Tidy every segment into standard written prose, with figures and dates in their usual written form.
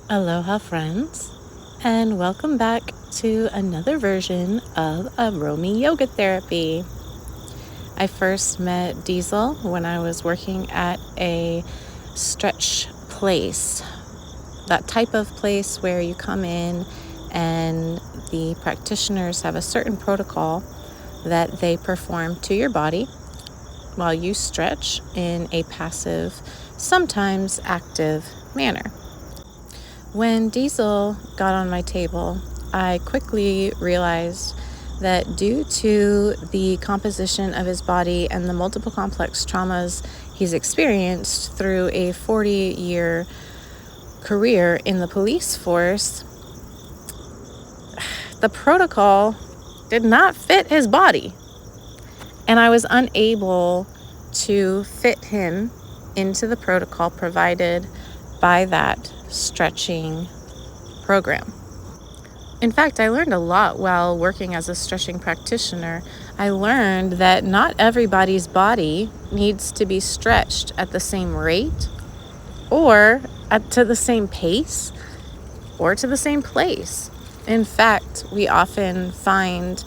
Aloha friends, and welcome back to another version of AromYogaTherapy. I first met Diesel when I was working at a stretch place, that type of place where you come in and the practitioners have a certain protocol that they perform to your body while you stretch in a passive, sometimes active manner. When Diesel got on my table, I quickly realized that due to the composition of his body and the multiple complex traumas he's experienced through a 40-year career in the police force, the protocol did not fit his body. And I was unable to fit him into the protocol provided by that stretching program. In fact, I learned a lot while working as a stretching practitioner. I learned that not everybody's body needs to be stretched at the same rate or to the same pace or to the same place. In fact, we often find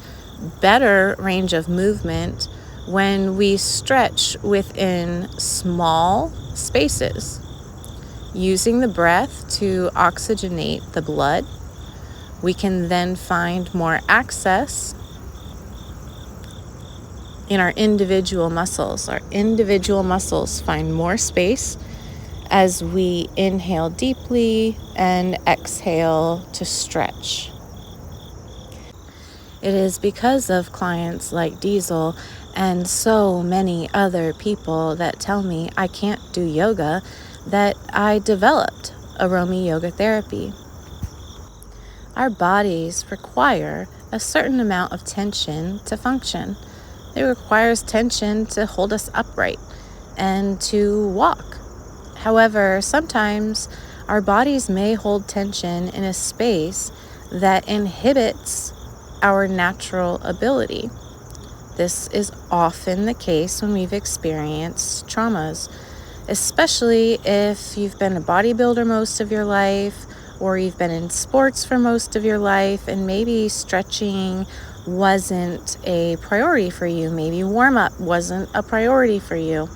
better range of movement when we stretch within small spaces. Using the breath to oxygenate the blood, we can then find more access in our individual muscles. Our individual muscles find more space as we inhale deeply and exhale to stretch. It is because of clients like Diesel and so many other people that tell me I can't do yoga that I developed AromYogaTherapy. Our bodies require a certain amount of tension to function. It requires tension to hold us upright and to walk. However, sometimes our bodies may hold tension in a space that inhibits our natural ability. This is often the case when we've experienced traumas, especially if you've been a bodybuilder most of your life, or you've been in sports for most of your life, and maybe stretching wasn't a priority for you. Maybe warm-up wasn't a priority for you.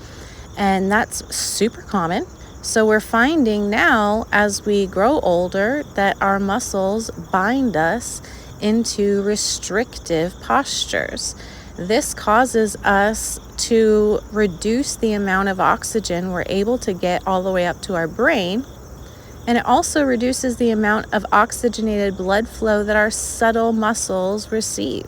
And that's super common. So we're finding now, as we grow older, that our muscles bind us into restrictive postures. This causes us to reduce the amount of oxygen we're able to get all the way up to our brain. And it also reduces the amount of oxygenated blood flow that our subtle muscles receive.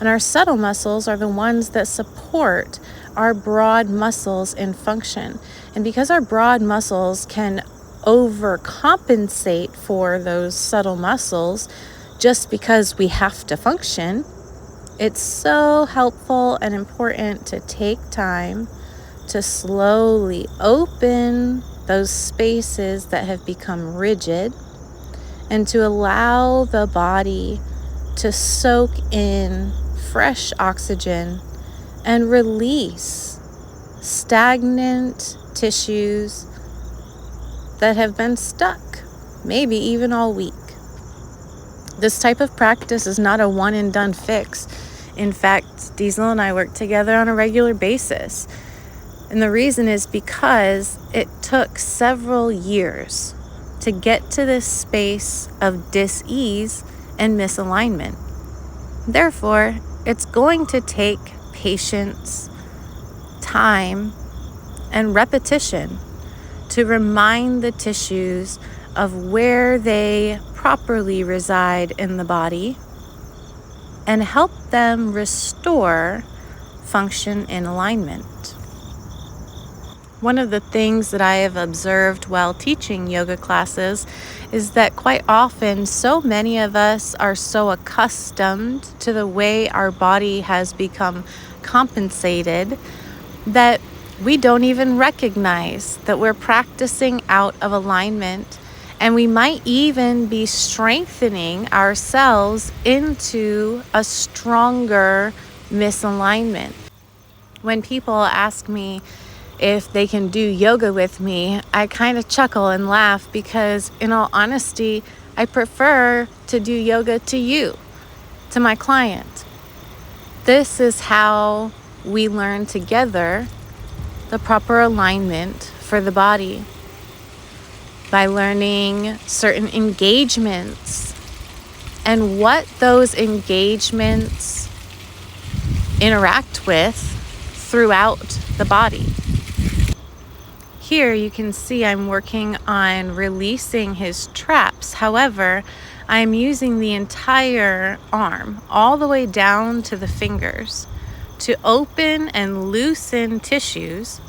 And our subtle muscles are the ones that support our broad muscles in function. And because our broad muscles can overcompensate for those subtle muscles just because we have to function, it's so helpful and important to take time to slowly open those spaces that have become rigid and to allow the body to soak in fresh oxygen and release stagnant tissues that have been stuck, maybe even all week. This type of practice is not a one and done fix. In fact, Diesel and I work together on a regular basis. And the reason is because it took several years to get to this space of dis-ease and misalignment. Therefore, it's going to take patience, time, and repetition to remind the tissues of where they properly reside in the body and help them restore function in alignment. One of the things that I have observed while teaching yoga classes is that quite often so many of us are so accustomed to the way our body has become compensated that we don't even recognize that we're practicing out of alignment, and we might even be strengthening ourselves into a stronger misalignment. When people ask me, if they can do yoga with me, I kind of chuckle and laugh because, in all honesty, I prefer to do yoga to you, to my client. This is how we learn together the proper alignment for the body, by learning certain engagements and what those engagements interact with throughout the body. Here you can see I'm working on releasing his traps. However, I'm using the entire arm, all the way down to the fingers, to open and loosen tissues,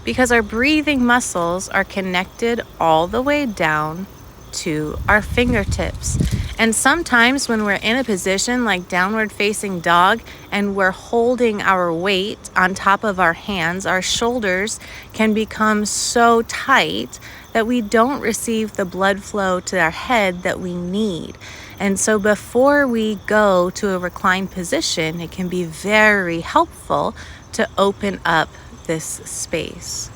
because our breathing muscles are connected all the way down to our fingertips. And sometimes when we're in a position like downward facing dog and we're holding our weight on top of our hands, our shoulders can become so tight that we don't receive the blood flow to our head that we need. And so before we go to a reclined position, it can be very helpful to open up this space.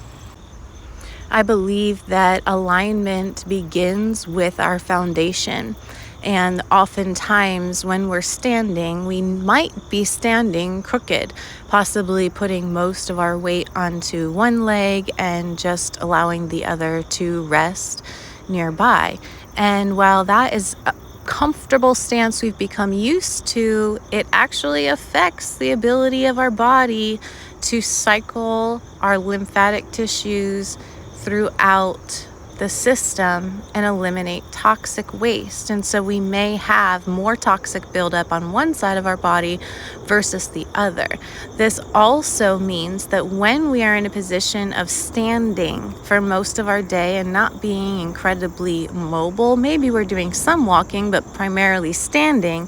I believe that alignment begins with our foundation. And oftentimes when we're standing, we might be standing crooked, possibly putting most of our weight onto one leg and just allowing the other to rest nearby. And while that is a comfortable stance we've become used to, it actually affects the ability of our body to cycle our lymphatic tissues throughout the system and eliminate toxic waste. And so we may have more toxic buildup on one side of our body versus the other. This also means that when we are in a position of standing for most of our day and not being incredibly mobile, maybe we're doing some walking, but primarily standing,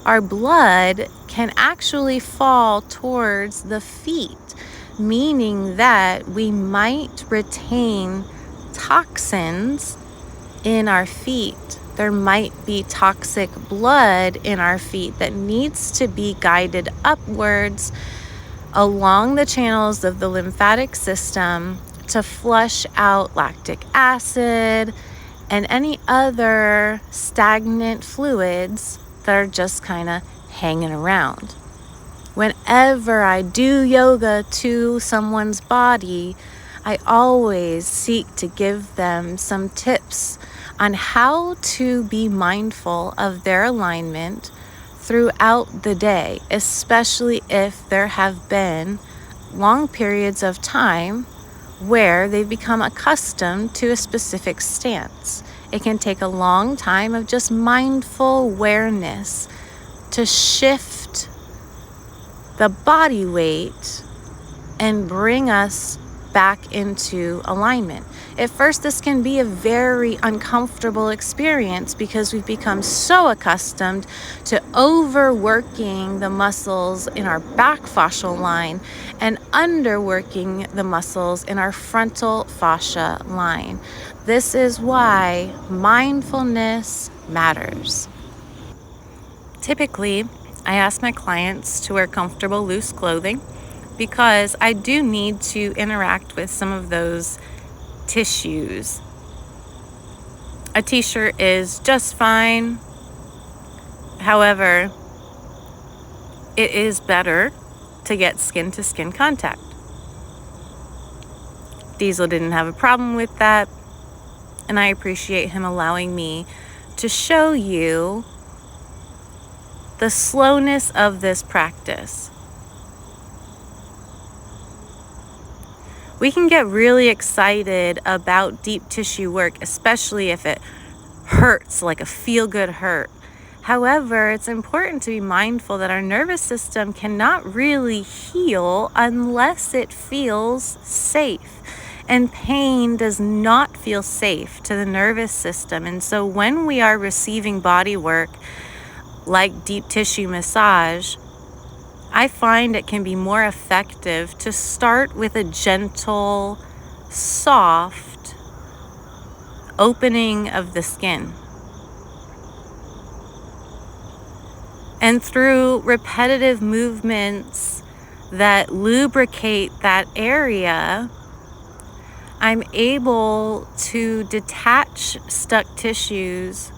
our blood can actually fall towards the feet, meaning that we might retain toxins in our feet. There might be toxic blood in our feet that needs to be guided upwards along the channels of the lymphatic system to flush out lactic acid and any other stagnant fluids that are just kind of hanging around. Whenever I do yoga to someone's body, I always seek to give them some tips on how to be mindful of their alignment throughout the day, especially if there have been long periods of time where they've become accustomed to a specific stance. It can take a long time of just mindful awareness to shift the body weight and bring us back into alignment. At first, this can be a very uncomfortable experience because we've become so accustomed to overworking the muscles in our back fascial line and underworking the muscles in our frontal fascia line. This is why mindfulness matters. Typically, I ask my clients to wear comfortable, loose clothing because I do need to interact with some of those tissues. A t-shirt is just fine. However, it is better to get skin-to-skin contact. Diesel didn't have a problem with that, and I appreciate him allowing me to show you the slowness of this practice. We can get really excited about deep tissue work, especially if it hurts, like a feel-good hurt. However, it's important to be mindful that our nervous system cannot really heal unless it feels safe. And pain does not feel safe to the nervous system. And so when we are receiving body work, like deep tissue massage, I find it can be more effective to start with a gentle, soft opening of the skin. And through repetitive movements that lubricate that area, I'm able to detach stuck tissues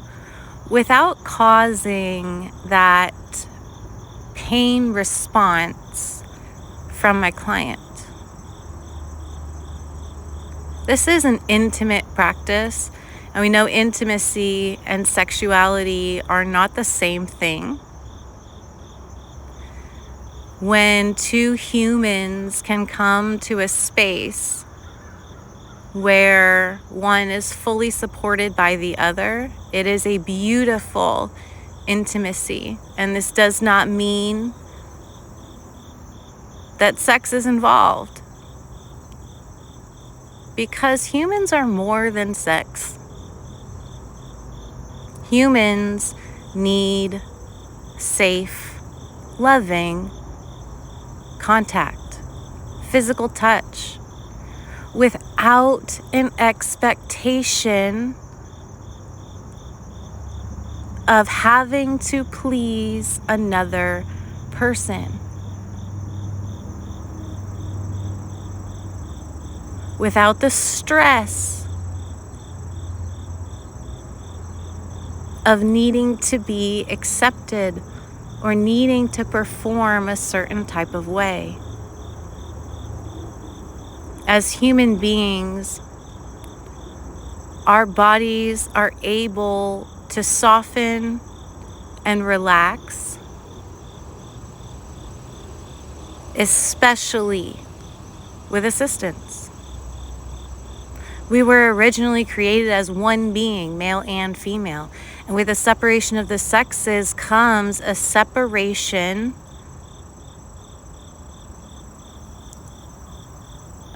without causing that pain response from my client. This is an intimate practice, and we know intimacy and sexuality are not the same thing. When two humans can come to a space where one is fully supported by the other, it is a beautiful intimacy. And this does not mean that sex is involved, because humans are more than sex. Humans need safe, loving contact, physical touch, without an expectation of having to please another person. Without the stress of needing to be accepted or needing to perform a certain type of way. As human beings, our bodies are able to soften and relax, especially with assistance. We were originally created as one being, male and female. And with the separation of the sexes comes a separation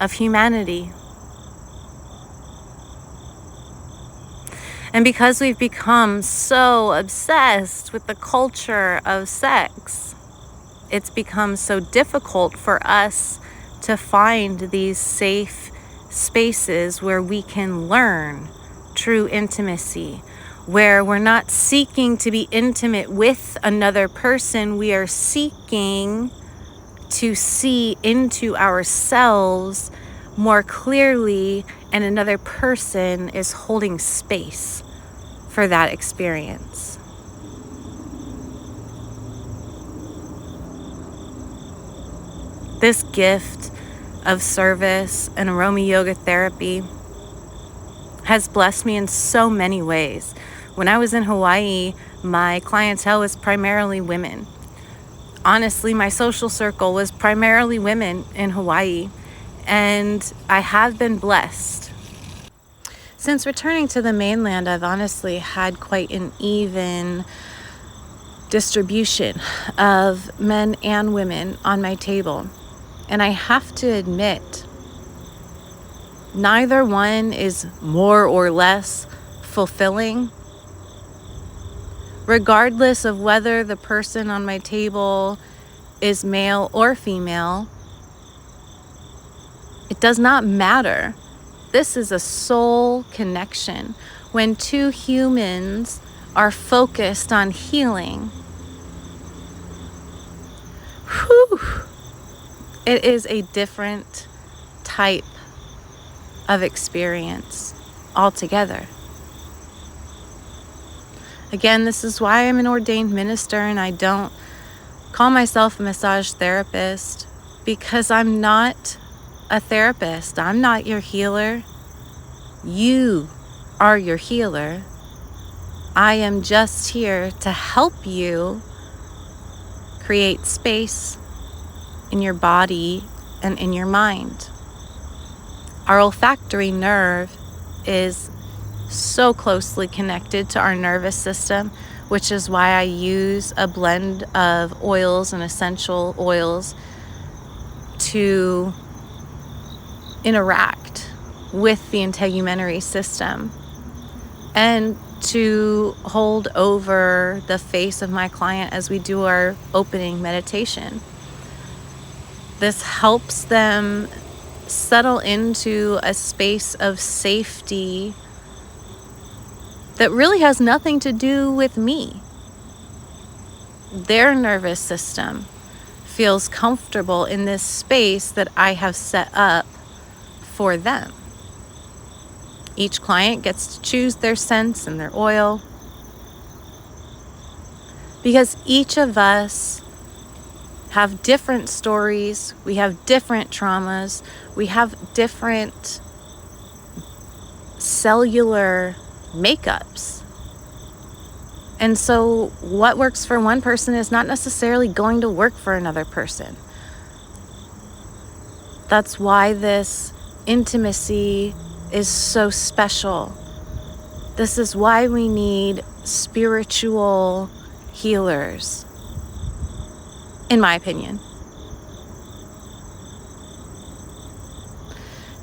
of humanity. And because we've become so obsessed with the culture of sex, it's become so difficult for us to find these safe spaces where we can learn true intimacy, where we're not seeking to be intimate with another person, we are seeking to see into ourselves more clearly, and another person is holding space for that experience. This gift of service and AromYogaTherapy has blessed me in so many ways. When I was in Hawaii, my clientele was primarily women. Honestly, my social circle was primarily women in Hawaii, and I have been blessed. Since returning to the mainland, I've honestly had quite an even distribution of men and women on my table. And I have to admit, neither one is more or less fulfilling. Regardless of whether the person on my table is male or female, it does not matter. This is a soul connection. When two humans are focused on healing, it is a different type of experience altogether. Again, this is why I'm an ordained minister and I don't call myself a massage therapist, because I'm not a therapist. I'm not your healer. You are your healer. I am just here to help you create space in your body and in your mind. Our olfactory nerve is so closely connected to our nervous system, which is why I use a blend of oils and essential oils to interact with the integumentary system and to hold over the face of my client as we do our opening meditation. This helps them settle into a space of safety that really has nothing to do with me. Their nervous system feels comfortable in this space that I have set up for them. Each client gets to choose their scents and their oil, because each of us have different stories, we have different traumas, we have different cellular makeups. And so what works for one person is not necessarily going to work for another person. That's why this intimacy is so special. This is why we need spiritual healers, in my opinion.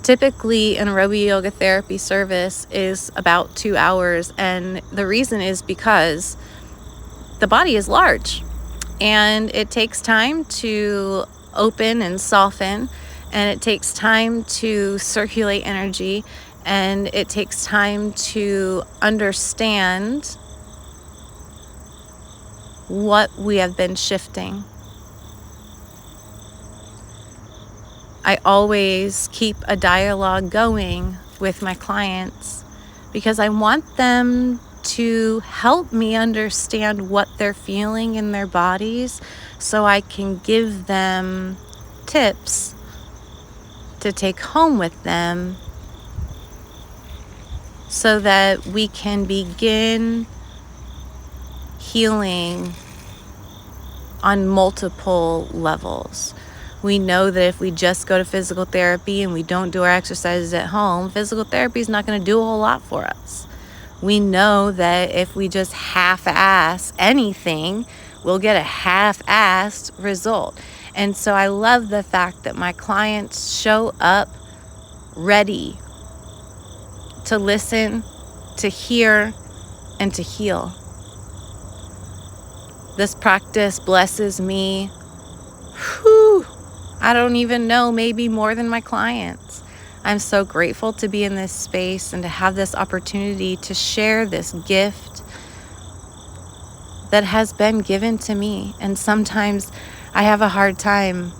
Typically, an AromYogaTherapy service is about 2 hours, and the reason is because the body is large, and it takes time to open and soften, and it takes time to circulate energy, and it takes time to understand what we have been shifting. I always keep a dialogue going with my clients because I want them to help me understand what they're feeling in their bodies so I can give them tips to take home with them so that we can begin healing on multiple levels. We know that if we just go to physical therapy and we don't do our exercises at home, physical therapy is not going to do a whole lot for us. We know that if we just half-ass anything, we'll get a half-assed result. And so I love the fact that my clients show up ready to listen, to hear, and to heal. This practice blesses me. Whew, I don't even know, maybe more than my clients. I'm so grateful to be in this space and to have this opportunity to share this gift that has been given to me. And sometimes I have a hard time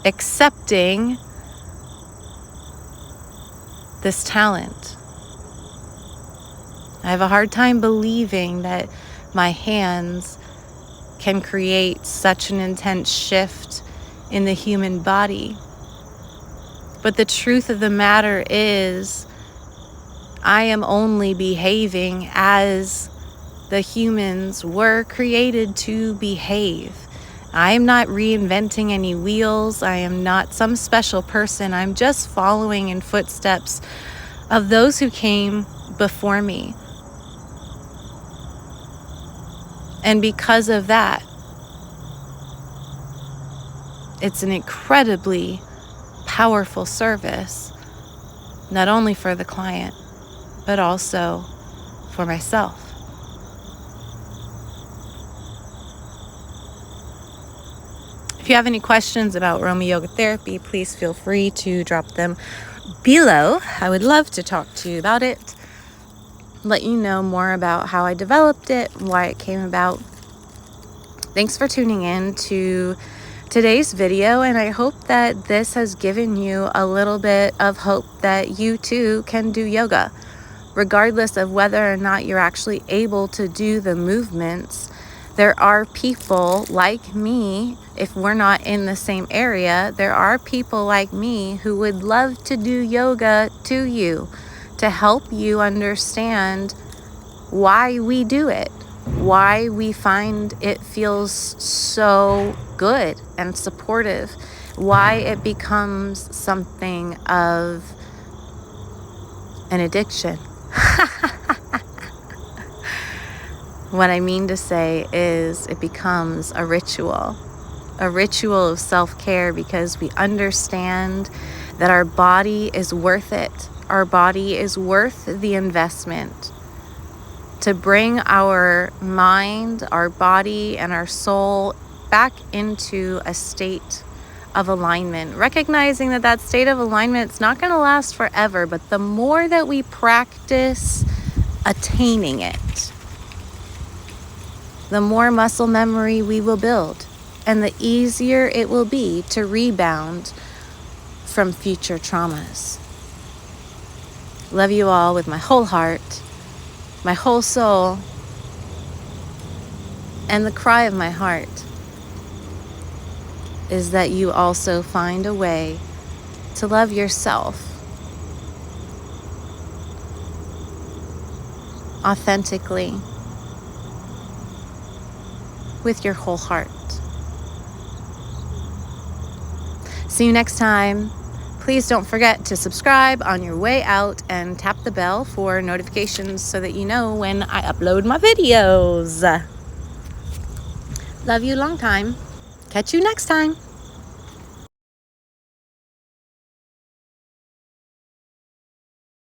accepting this talent. I have a hard time believing that my hands can create such an intense shift in the human body. But the truth of the matter is, I am only behaving as the humans were created to behave. I am not reinventing any wheels. I am not some special person. I'm just following in footsteps of those who came before me. And because of that, it's an incredibly powerful service, not only for the client, but also for myself. If you have any questions about AromYogaTherapy, please feel free to drop them below. I would love to talk to you about it, let you know more about how I developed it, why it came about. Thanks for tuning in to today's video, and I hope that this has given you a little bit of hope that you too can do yoga, regardless of whether or not you're actually able to do the movements. There are people like me, if we're not in the same area, there are people like me who would love to do yoga to you, to help you understand why we do it, why we find it feels so good and supportive, why it becomes something of an addiction. What I mean to say is it becomes a ritual of self-care, because we understand that our body is worth it. Our body is worth the investment to bring our mind, our body, and our soul back into a state of alignment, recognizing that that state of alignment is not going to last forever, but the more that we practice attaining it, the more muscle memory we will build, and the easier it will be to rebound from future traumas. Love you all with my whole heart, my whole soul, and the cry of my heart is that you also find a way to love yourself authentically with your whole heart. See you next time. Please don't forget to subscribe on your way out and tap the bell for notifications so that you know when I upload my videos. Love you long time. Catch you next time.